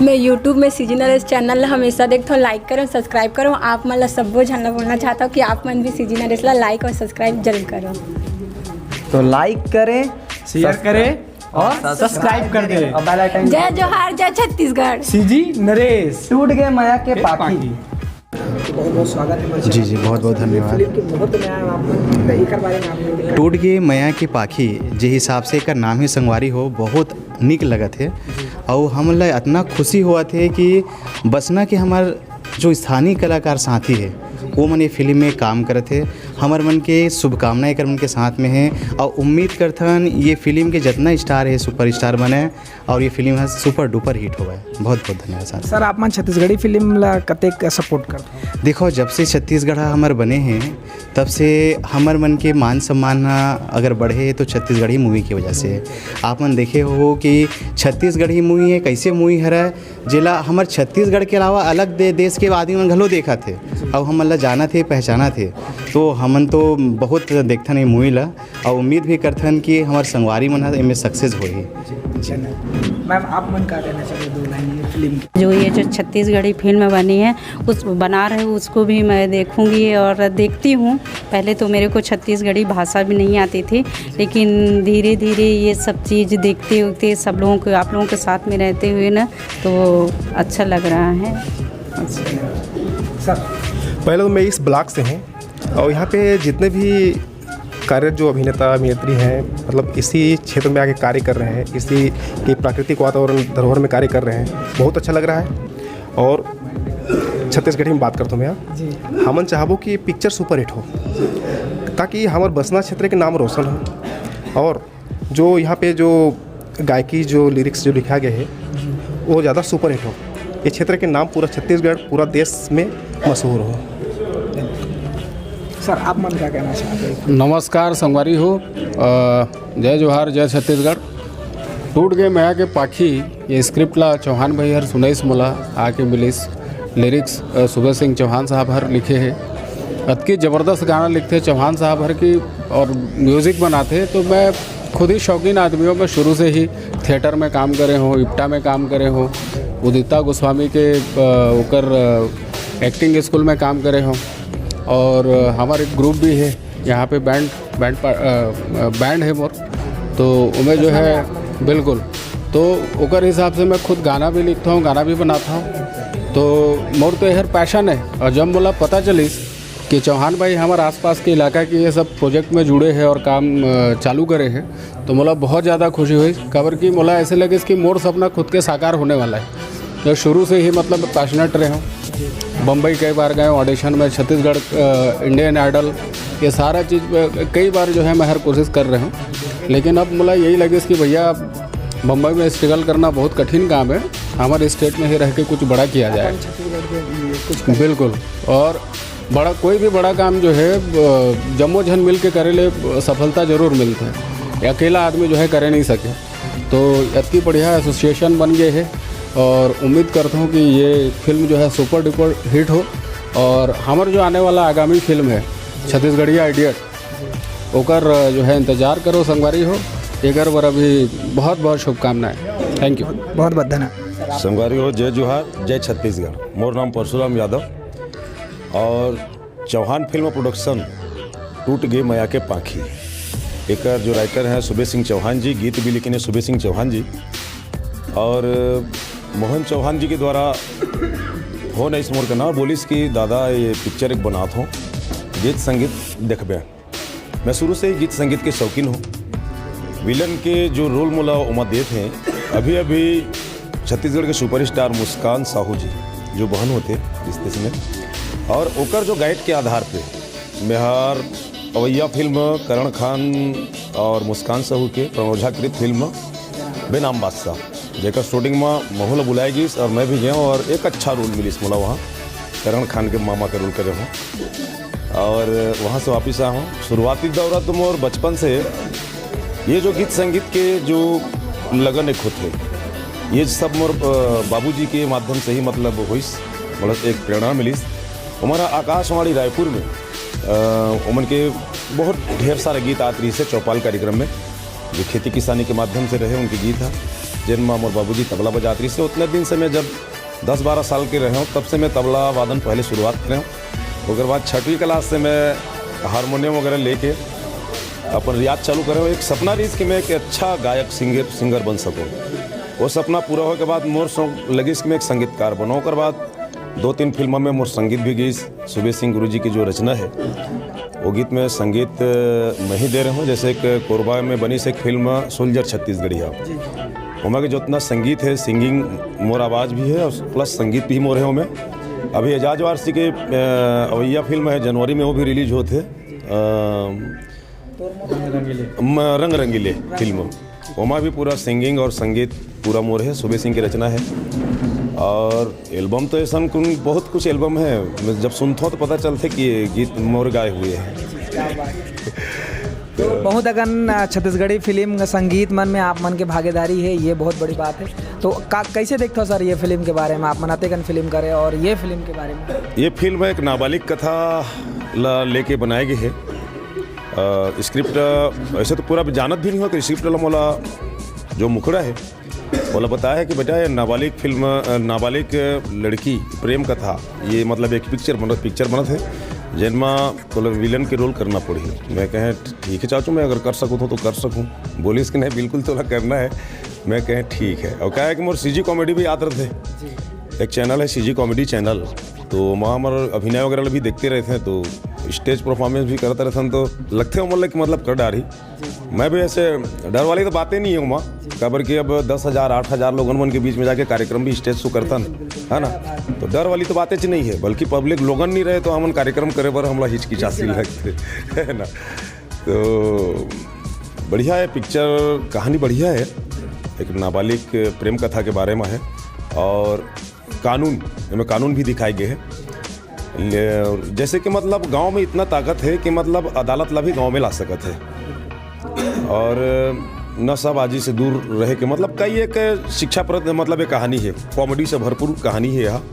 मैं यूट्यूब में seasonal channel हमेशा देखता हूँ, लाइक करो सब्सक्राइब करो। आप मतलब सब वो जानना बोलना चाहता हूँ कि आप मन भी सीजनल लाइक और सब्सक्राइब जरूर करो। तो लाइक करें, शेयर करें और सब्सक्राइब कर दें और बेल आइकन। जय जोहार, जय छत्तीसगढ़। सीजी नरेश। टूट गए माया के पाखी। बहुत बहुत स्वागत है। जी बहुत बहुत धन्यवाद। फिल्म के बहुत में आया आप एकर बारे में आपने टूट गए मैया की पाखी जे हिसाब से एकर नाम ही संगवारी हो बहुत निक लगत है और हम ला इतना खुशी हुआ थे कि बसना के हमार जो स्थानीय कलाकार साथी है वो मन ये फिल्म में काम करते थे। हमार मन के शुभकामनाएं कर मन के साथ में हैं और उम्मीद करथन ये फिल्म के जितना स्टार है सुपर स्टार बने और ये फिल्म है सुपर डुपर हिट होगा। बहुत बहुत धन्यवाद सर। सर आप मन छत्तीसगढ़ी फिल्म ला कतेक सपोर्ट करते? देखो जब से छत्तीसगढ़ हमार बने हैं तब से हमार मन के मान सम्मान अगर बढ़े तो छत्तीसगढ़ी मूवी की वजह से। आप मन देखे हो कि छत्तीसगढ़ी मूवी है कैसे मूवी है जिला हमार छत्तीसगढ़ के अलावा अलग देश के आदमी मन घलो देखा थे और हम मतलब जाना थे पहचाना थे। तो हमन तो बहुत देखथन ये मूवी ला और उम्मीद भी करथन कि हमार संगवारी मन इनमें सक्सेस होगी। मैम आप मन का कहना चाहिए दो लाइन ये फिल्म की? जो ये जो छत्तीसगढ़ी फिल्म बनी है उस बना रहे उसको भी मैं देखूंगी और देखती हूँ। पहले तो मेरे को छत्तीसगढ़ी भाषा भी नहीं आती थी, लेकिन धीरे धीरे ये सब चीज़ देखते देखते सब लोगों को आप लोगों के साथ में रहते हुए ना तो अच्छा लग रहा है। सर पहले तो मैं इस ब्लॉक से हूँ और यहाँ पे जितने भी कार्यरत जो अभिनेता अभिनेत्री हैं मतलब इसी क्षेत्र में आके कार्य कर रहे हैं, इसी की प्राकृतिक वातावरण धरोहर में कार्य कर रहे हैं, बहुत अच्छा लग रहा है। और छत्तीसगढ़ी में बात करता हूँ मैं, हमन चाहबो कि पिक्चर सुपर हिट हो ताकि हमारे बसना क्षेत्र के नाम रोशन हो और जो यहाँ पे जो गायकी जो लिरिक्स जो लिखा गया है वो ज़्यादा सुपर हिट हो, ये क्षेत्र के नाम पूरा छत्तीसगढ़ पूरा देश में मशहूर हो। सर आप मन क्या कहना चाहते हैं? नमस्कार संगवारी हो, जय जोहार जय छत्तीसगढ़। टूट गए मैया के पाखी ये स्क्रिप्ट ला चौहान भाई हर सुनाइस मोला आके मिलिस। लिरिक्स सुबह सिंह चौहान साहब हर लिखे हैं। अतकी ज़बरदस्त गाना लिखते चौहान साहब हर की और म्यूज़िक बनाते। तो मैं खुद ही शौकीन आदमी हूँ, मैं शुरू से ही थिएटर में काम करे हूँ, इप्टा में काम करे हूँ, उदिता गोस्वामी के ओकर एक्टिंग स्कूल में काम करे हूँ और हमारे एक ग्रुप भी है यहाँ पे बैंड है मोर। तो उमें जो है बिल्कुल तो ओकर हिसाब से मैं खुद गाना भी लिखता हूँ, गाना भी बनाता हूँ। तो मोर तो यह पैशन है और जब मोला पता चलिस कि चौहान भाई हमारे आसपास के इलाका के ये सब प्रोजेक्ट में जुड़े हैं और काम चालू करे हैं तो मोला बहुत ज़्यादा खुशी हुई। खबर की मोला ऐसे लगे कि मोर सपना खुद के साकार होने वाला है। तो शुरू से ही मतलब पैशनेट रहे हूँ। बम्बई कई बार गए ऑडिशन में, छत्तीसगढ़ इंडियन आइडल ये सारा चीज़ कई बार जो है मैं हर कोशिश कर रहा हूँ। लेकिन अब मुझे यही लगे कि भैया बम्बई में स्ट्रगल करना बहुत कठिन काम है, हमारे स्टेट में ही रह के कुछ बड़ा किया जाए। बिल्कुल, और बड़ा कोई भी बड़ा काम जो है जम्मो जन मिल के करे ले सफलता ज़रूर मिलता है, अकेला आदमी जो है करे नहीं सके। तो इतनी बढ़िया एसोसिएशन बन गए है और उम्मीद करता हूँ कि ये फिल्म जो है सुपर डुपर हिट हो। और हमारे जो आने वाला आगामी फिल्म है छत्तीसगढ़िया आइडियट ओकर जो है इंतज़ार करो संगवारी हो। एक बार अभी बहुत बहुत शुभकामनाएं। Thank you. बहुत बहुत धन्यवाद। संगवारी हो, जय जोहार जय छत्तीसगढ़। मोर नाम परशुराम यादव और चौहान फिल्म प्रोडक्शन टूट गए मैया के पाखी एक जो राइटर हैं सुबह सिंह चौहान जी, गीत भी लिखे हैं सुबह सिंह चौहान जी और मोहन चौहान जी के द्वारा हो नहीं मोर करना बोलिस कि दादा ये पिक्चर एक बनाता हूँ, गीत संगीत देखबे। मैं शुरू से ही गीत संगीत के शौकीन हूँ। विलन के जो रोल मोला उमा देते हैं अभी अभी छत्तीसगढ़ के सुपरस्टार मुस्कान साहू जी जो बहन होते रिश्ते से में और ओकर जो गाइड के आधार पे बिहार अवैया फिल्म करण खान और मुस्कान साहू के प्रणोझाकृत फिल्म बेनाम बादशाह जेकर शूटिंग में मोहला बुलाए गई और मैं भी गया और एक अच्छा रोल मिली मोला वहाँ करण खान के मामा का रोल करे हूँ और वहाँ से वापस आया हूँ। शुरुआती दौरा तुम और बचपन से ये जो गीत संगीत के जो लगन एक होते ये सब मोर बाबूजी के माध्यम से ही मतलब हुई मतलब एक प्रेरणा मिली। हमारा आकाशवाणी रायपुर में उमन के बहुत ढेर सारे गीत आते रही से चौपाल कार्यक्रम में जो खेती किसानी के माध्यम से रहे उनके गीत है जिनमें मोर बाबूजी तबला बजात रही से उतने दिन से मैं जब 10-12 साल के रहे हूँ तब से मैं तबला वादन पहले शुरुआत करे हूँ। उसके बाद 6वीं क्लास से मैं हारमोनियम वगैरह लेके अपन रियाज चालू करे हूँ। एक सपना रही कि मैं एक अच्छा गायक सिंगर बन सकूँ। वो सपना पूरा होने के बाद मोर शौक लगी कि मैं एक संगीतकार बनूँ। उसके बाद 2-3 फिल्मों में मोर संगीत भी गई। सुबेश सिंह गुरु जी की जो रचना है वो गीत में संगीत मैं ही दे रहा हूँ। जैसे एक कोरबा में बनी से एक फिल्म सोल्जर छत्तीसगढ़िया, उमा के जितना संगीत है, सिंगिंग मोर आवाज़ भी है और प्लस संगीत भी मोर है। उमें अभी एजाज वारसी के अवैया फिल्म है जनवरी में, वो भी रिलीज होते रंग रंगीले फिल्म, उमा भी पूरा सिंगिंग और संगीत पूरा मोर है। सुबेश सिंह की रचना है। और एल्बम तो ऐसा बहुत कुछ एल्बम है, मैं जब सुनता हूँ तो पता चलता कि ये गीत मोर गाए हुए हैं। तो बहुत अगन छत्तीसगढ़ी फिल्म संगीत मन में आप मन के भागीदारी है, ये बहुत बड़ी बात है। तो कैसे देखते हो सर ये फिल्म के बारे में? आप मनाते कन फिल्म करे और ये फिल्म के बारे में? ये फिल्म एक नाबालिग कथा लेके बनाई गई है। स्क्रिप्ट ऐसे तो पूरा जानत भी नहीं हुआ कि स्क्रिप्ट वाला मोला जो मुखड़ा है बोला बताया है कि बेटा ये नाबालिग फिल्म, नाबालिग लड़की प्रेम कथा, ये मतलब एक पिक्चर बनत है जिनमें मतलब विलन के रोल करना पड़ी। मैं कहें ठीक है चाचू, मैं अगर कर सकूँ तो कर सकूँ। बोली इसके नहीं बिल्कुल तो करना है। मैं कहें ठीक है। और क्या है कि मोर सीजी कॉमेडी भी याद रहते, एक चैनल है सीजी कॉमेडी चैनल, तो वहाँ हमारे अभिनय वगैरह भी देखते रहते हैं, तो स्टेज परफॉर्मेंस भी करते रहते हैं, तो लगते हैं मतलब कि मतलब कर डारी। मैं भी ऐसे डर वाली तो बातें नहीं है वहाँ, खबर कि अब 10,000 8,000 लोगों मन के बीच में जाके कार्यक्रम भी स्टेज शो करता है ना, तो डर वाली तो बातें नहीं है, बल्कि पब्लिक लोगन नहीं रहे तो हम कार्यक्रम करे पर हमला हिचकिचासी लगते है ना। तो बढ़िया है पिक्चर, कहानी बढ़िया है, एक नाबालिग प्रेम कथा के बारे में है। और कानून भी दिखाए गए हैं। जैसे कि मतलब गांव में इतना ताकत है कि मतलब अदालत ला भी गांव में ला सकत है, और नशाबाजी से दूर रहे के मतलब कई एक शिक्षाप्रद मतलब एक कहानी है, कॉमेडी से भरपूर कहानी है यहाँ।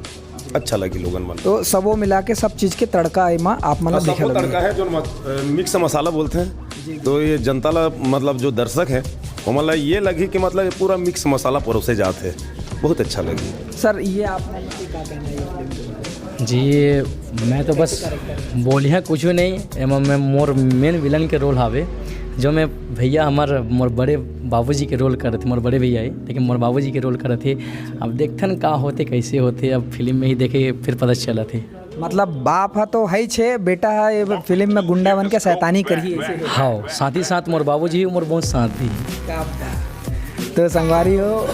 अच्छा लगी लोगन मन। तो सबो मिला के सब चीज़ के तड़का है माँ आप मतलब सबको तड़का है जो मिक्स मसाला बोलते हैं। तो ये जनता ला मतलब जो दर्शक है वो मतलब ये लगी कि मतलब पूरा मिक्स मसाला परोसे जाते हैं, बहुत अच्छा लगी। सर ये आपने क्या कहना है? जी मैं तो बस बोलिया कुछ नहीं, एवं मैं मोर मेन विलन के रोल हावे, जो मैं भैया मोर बड़े बाबूजी के रोल करे थे, मोर बड़े भैया है लेकिन मोर बाबूजी के रोल करे थे। अब देखथन का होते कैसे होते, अब फिल्म में ही देखे फिर पता चला थे। मतलब बाप है तो है छे, बेटा है ये फिल्म में गुंडा बन के शैतानी करी ऐसे। हाँ, साथ ही साथ मोर बाबूजी मोर बहुत साथ भी। तो संगवारी हो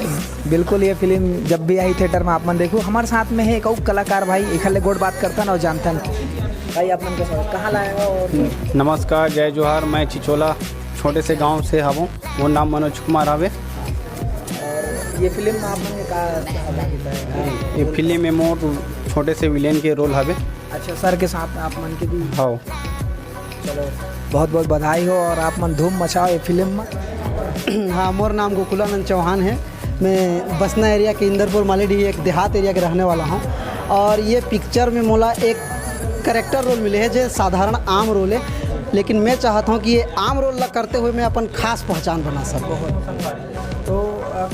बिल्कुल ये फिल्म जब भी आई थिएटर में आप मन देखो। हमारे साथ में है एक और कलाकार भाई, इखले गोड़ बात करता ना और जानता भाई आप मन के साथ कहाँ लाए हो? और नमस्कार, जय जोहार। मैं चिचोला छोटे से गांव से हूँ, वो नाम मनोज कुमार आवे। और ये फिल्म में आप मन का ये फिल्म में मोर छोटे से विलेन के रोल हवे। अच्छा, सर के साथ आप मन के भी? हाँ। चलो बहुत बहुत बधाई हो और आप मन धूम मचाओ ये फिल्म में। हाँ, मोर नाम गोकुलानंद चौहान है। मैं बसना एरिया के इंदरपुर मालेडी एक देहात एरिया के रहने वाला हूँ। और ये पिक्चर में मोला एक कैरेक्टर रोल मिले है जो साधारण आम रोल है, लेकिन मैं चाहता हूँ कि ये आम रोल ला करते हुए मैं अपन खास पहचान बना सकूँ। तो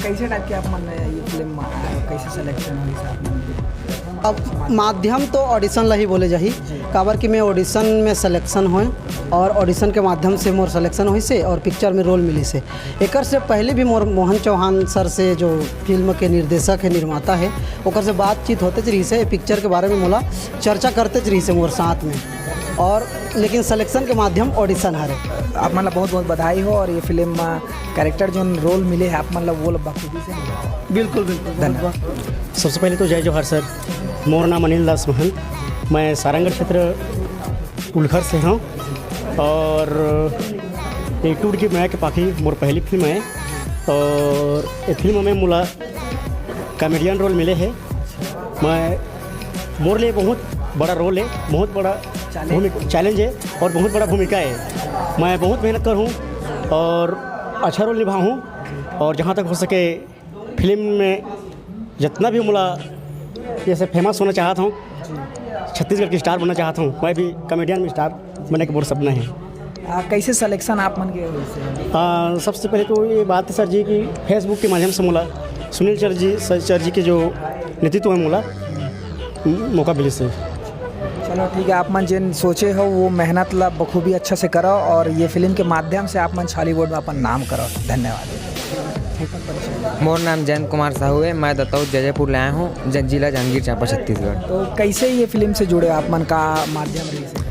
कैसे टाइप के आप मन ये फिल्म कैसे सिलेक्शन हुई सर? अब माध्यम तो ऑडिशन ला ही बोले जाही, काबर कि मैं ऑडिशन में सिलेक्शन हुए और ऑडिशन के माध्यम से मोर सिलेक्शन हुई से और पिक्चर में रोल मिली से। एक से पहले भी मोर मोहन चौहान सर से जो फिल्म के निर्देशक है, निर्माता है, ओकर से बातचीत होते रही से, पिक्चर के बारे में मोला चर्चा करते रही से मोर साथ में, और लेकिन सिलेक्शन के माध्यम ऑडिशन हरे। आप मतलब बहुत बहुत बधाई हो। और ये फिल्म में कैरेक्टर जो रोल मिले हैं आप मतलब वो बखूबी से? बिल्कुल बिल्कुल, धन्यवाद। सबसे पहले तो जय जोहार सर। मोर नाम अनिल दास महन, मैं सारंगढ़ क्षेत्र उलखर से हूँ, और ये टूट के मैं के पाखी मोर पहली फिल्म है। और ये फिल्म में मुला कॉमेडियन रोल मिले है। मैं मोर लिए बहुत बड़ा रोल है, बहुत बड़ा चैलेंज है और बहुत बड़ा भूमिका है। मैं बहुत मेहनत कर हूँ और अच्छा रोल निभाऊँ, और जहाँ तक हो सके फिल्म में जितना भी मुला जैसे फेमस होना चाहता हूँ, छत्तीसगढ़ की स्टार बनना चाहता हूँ। मैं भी कॉमेडियन में स्टार बनने का बहुत सपना है। कैसे सिलेक्शन आप मन के हुए से? सबसे पहले तो ये बात है सर जी कि फेसबुक के माध्यम से मिला सुनील सर जी के जो नेतृत्व में मिला मौका मिले से। चलो ठीक है, आप मन जिन सोचे हो वो मेहनत ला बखूबी अच्छा से करो और ये फिल्म के माध्यम से आप मन बॉलीवुड में अपन नाम करो। धन्यवाद। मोर नाम जयंत कुमार साहू है। मैं दत्ताऊ जयपुर लाया हूँ, जिला जहांगीर चांपा छत्तीसगढ़। तो कैसे ये फिल्म से जुड़े आप मन का माध्यम रही से?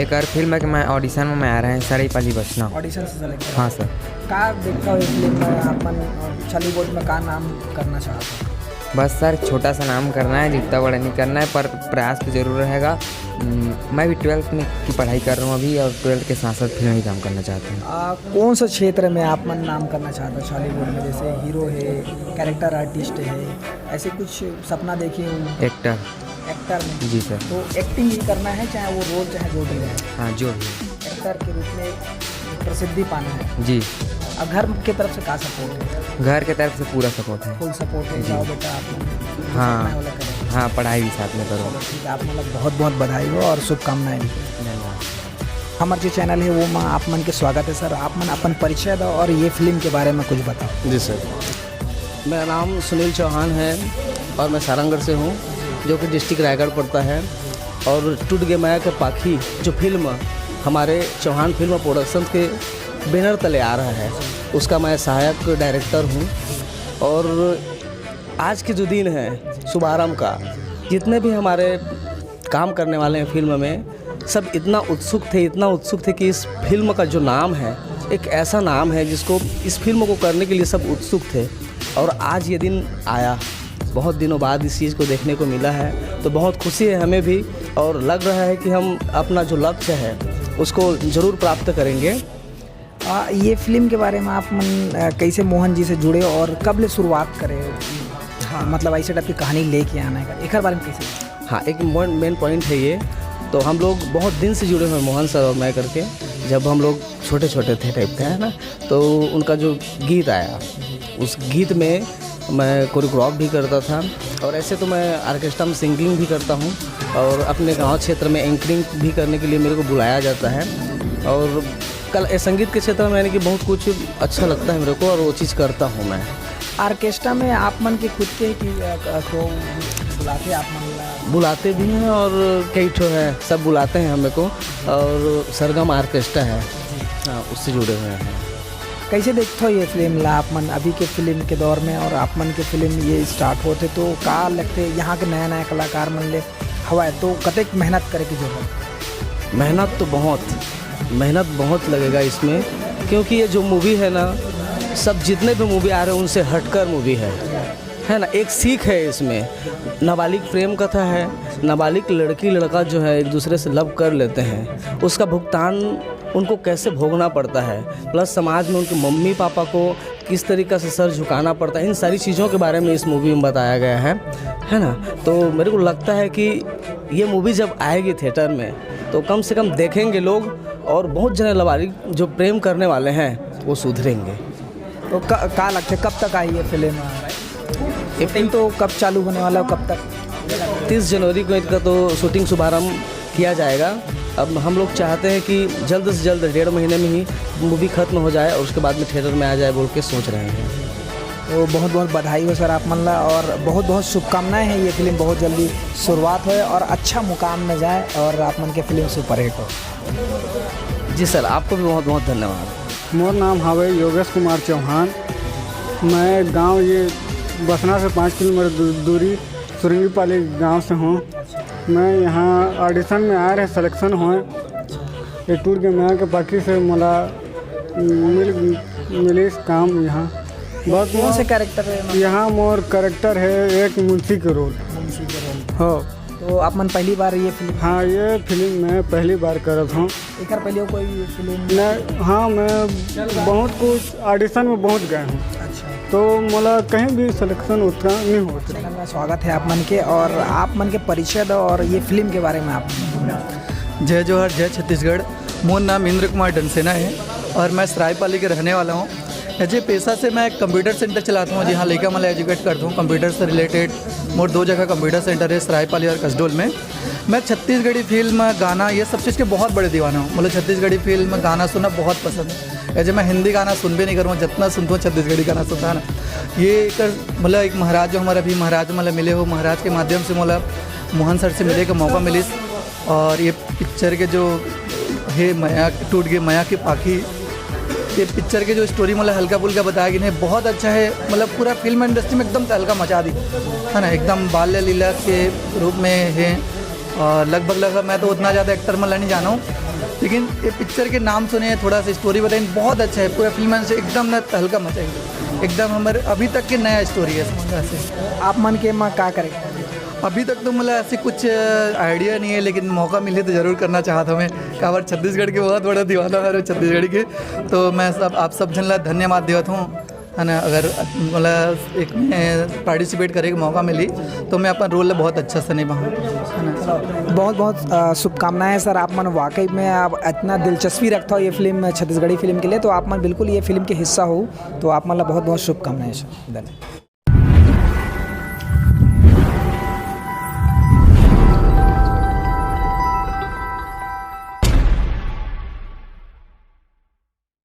एक और फिल्म है कि मैं ऑडिशन में आ रहे हैं सराईपाली बचना। ऑडिशन से सेलेक्ट? हाँ सर। का देखता हो ये फिल्म में आप मन बॉलीवुड में का नाम करना चाहते हो? बस सर छोटा सा नाम करना है, जितना बड़ा नहीं करना है, पर प्रयास तो ज़रूर रहेगा। मैं भी 12th में की पढ़ाई कर रहा हूँ अभी, और 12th के साथ साथ फिल्म ही काम करना चाहता हूँ। कौन सा क्षेत्र में आप मन नाम करना चाहते हो बॉलीवुड में? जैसे हीरो है, कैरेक्टर आर्टिस्ट है, ऐसे कुछ सपना देखिए हूँ? एक्टर में? जी सर। तो एक्टिंग ही करना है, चाहे वो रोल चाहे जो भी है? हाँ जो भी। एक्टर के रूप में प्रसिद्धि पाना है? जी। और घर की तरफ से क्या सपोर्ट है? घर की तरफ से पूरा सपोर्ट है। फुल सपोर्ट है? जाओ बेटा आप। हाँ हाँ, पढ़ाई भी साथ में करो। ठीक है, आप मतलब बहुत बहुत बधाई हो और शुभकामनाएं भी। धन्यवाद। हमारा जो चैनल है वो में आप मन के स्वागत है सर। आप मन अपन परिचय दो और ये फिल्म के बारे में कुछ बताओ। जी सर, मेरा नाम सुनील चौहान है और मैं सारंगढ़ से हूँ, जो कि डिस्ट्रिक्ट रायगढ़ पड़ता है। और टूट गए माया के पाखी जो फिल्म हमारे चौहान फिल्म प्रोडक्शन के बैनर तले आ रहा है, उसका मैं सहायक डायरेक्टर हूँ। और आज के जो दिन है शुभारंभ का, जितने भी हमारे काम करने वाले हैं फिल्म में, सब इतना उत्सुक थे कि इस फिल्म का जो नाम है एक ऐसा नाम है जिसको इस फिल्म को करने के लिए सब उत्सुक थे। और आज ये दिन आया, बहुत दिनों बाद इस चीज़ को देखने को मिला है, तो बहुत खुशी है हमें भी। और लग रहा है कि हम अपना जो लक्ष्य है उसको ज़रूर प्राप्त करेंगे। ये फिल्म के बारे में आप मन कैसे मोहन जी से जुड़े और कब ले शुरुआत करें? हाँ, मतलब ऐसे टाइप की कहानी लेके आना है, एक बारे में कैसे? हाँ, एक मेन पॉइंट है ये। तो हम लोग बहुत दिन से जुड़े हुए हैं मोहन सर और मैं करके। जब हम लोग छोटे छोटे थे टाइप का है ना, तो उनका जो गीत आया, उस गीत में मैं कोरियोग्राफ भी करता था। और ऐसे तो मैं ऑर्केस्ट्रा में सिंगिंग भी करता हूँ, और अपने गांव क्षेत्र में एंकरिंग भी करने के लिए मेरे को बुलाया जाता है। और संगीत के क्षेत्र में यानी कि बहुत कुछ अच्छा लगता है मेरे को, और वो चीज़ करता हूँ मैं। ऑर्केस्ट्रा में आप मन के खुद के कि बुलाते आप मन? बुलाते भी हैं, और कई ठो है, सब बुलाते हैं हमें को। और सरगम ऑर्केस्ट्रा है, हाँ, उससे जुड़े हुए हैं। कैसे देखते हो ये फिल्म ला आप मन अभी के फिल्म के दौर में, और आप मन के फिल्म ये स्टार्ट होते तो का लगते यहाँ के नया नया कलाकार मन ले हवा है, तो कतक मेहनत करे की जरूरत? मेहनत तो मेहनत बहुत लगेगा इसमें, क्योंकि ये जो मूवी है ना, सब जितने भी मूवी आ रहे हैं उनसे हटकर मूवी है ना। एक सीख है इसमें, नाबालिग प्रेम कथा है। नाबालिग लड़की लड़का जो है एक दूसरे से लव कर लेते हैं, उसका भुगतान उनको कैसे भोगना पड़ता है, प्लस समाज में उनके मम्मी पापा को किस तरीक़े से सर झुकाना पड़ता है, इन सारी चीज़ों के बारे में इस मूवी में बताया गया है ना। तो मेरे को लगता है कि ये मूवी जब आएगी थिएटर में तो कम से कम देखेंगे लोग, और बहुत जने नाबालिग जो प्रेम करने वाले हैं वो सुधरेंगे। तो का लगता है कब तक आई ये फिल्म? ये फिल्म तो कब चालू होने वाला है, कब तक? 30 जनवरी को इसका तो शूटिंग शुभारंभ किया जाएगा। अब हम लोग चाहते हैं कि जल्द से जल्द 1.5 महीने में ही मूवी ख़त्म हो जाए और उसके बाद में थिएटर में आ जाए बोल के सोच रहे हैं। तो बहुत बहुत बधाई हो सर आप मन ला, और बहुत बहुत शुभकामनाएं हैं। ये फिल्म बहुत जल्दी शुरुआत हो और अच्छा मुकाम में जाए, और आप मन के फिल्म सुपरहिट हो। जी सर, आपको भी बहुत बहुत धन्यवाद। मोर नाम हवे योगेश कुमार चौहान। मैं गांव ये बसना से 5 किलोमीटर दूरी सुरंगीपाली गांव से हूँ। मैं यहाँ ऑडिशन में आए रहे, सिलेक्शन हुए। ये टूट के मैं के पाखी से मला मिली काम यहाँ। बहुत कौन से कैरेक्टर है यहाँ? मोर कैरेक्टर है एक मुंशी के रोल। हो तो आप मन पहली बार ये फिल्म? हाँ, ये फिल्म मैं पहली बार करत हूँ। एक बार पहले कोई फिल्म नहीं? हाँ, मैं बहुत कुछ ऑडिशन में बहुत गए हूँ। अच्छा। तो मला कहीं भी सिलेक्शन उतना नहीं होता। स्वागत है आप मन के, और आप मन के परिचय दो और ये फिल्म के बारे में आप। जय जोहर, जय छत्तीसगढ़। मोर नाम इंद्र कुमार डनसेना है और मैं सरायपाली के रहने वाला हूँ। एज ए पेशा से मैं कंप्यूटर सेंटर चलाता हूँ, जहाँ लेकर मैं एजुकेट करता हूँ कंप्यूटर से रिलेटेड। मोर 2 जगह कंप्यूटर सेंटर है, सरायपाली और कसडोल में। मैं छत्तीसगढ़ी फिल्म गाना ये सब चीज़ के बहुत बड़े दीवाना हूँ। मतलब छत्तीसगढ़ी फिल्म गाना सुनना बहुत पसंद है। ऐसे मैं हिंदी गाना सुन भी नहीं करूँ, जितना सुनता हूँ छत्तीसगढ़ी गाना सुनता है ना। ये मतलब एक महाराज जो हमारे अभी महाराज मतलब मिले हो, महाराज के माध्यम से मतलब मोहन सर से मिले का मौका मिली। और ये पिक्चर के जो है माया टूट गई माया की पाखी, ये पिक्चर के जो स्टोरी मतलब हल्का फुल्का बताया कि नहीं बहुत अच्छा है। मतलब पूरा फिल्म इंडस्ट्री में एकदम तहलका मचा दी है ना, एकदम बाल्य लीला के रूप में है। और लगभग मैं तो उतना ज़्यादा एक्टर मतलब नहीं जाना हूँ, लेकिन ये पिक्चर के नाम सुने, थोड़ा सा स्टोरी बताएं, बहुत अच्छा है। पूरा फिल्म से एकदम ना तहलका मचाएंगे, एकदम हमारे अभी तक के नया स्टोरी है समझ से। आप मन के माँ क्या करें? अभी तक तो मतलब ऐसे कुछ आइडिया नहीं है, लेकिन मौका मिले तो ज़रूर करना चाहता हूँ मैं। काबर छत्तीसगढ़ के बहुत बड़ा दीवाना है छत्तीसगढ़ी के, तो मैं सब आप सब जन ला धन्यवाद देता हूँ है ना। अगर मतलब एक में पार्टिसिपेट करने का मौका मिली तो मैं अपना रोल बहुत अच्छा से निभाऊँ है ना। बहुत बहुत शुभकामनाएं सर। आप मन वाकई में आप इतना दिलचस्पी रखता हो ये फिल्म छत्तीसगढ़ी फिल्म के लिए, तो आप मन बिल्कुल ये फिल्म के हिस्सा हो, तो आप मतलब बहुत बहुत शुभकामनाएं सर। धन्यवाद।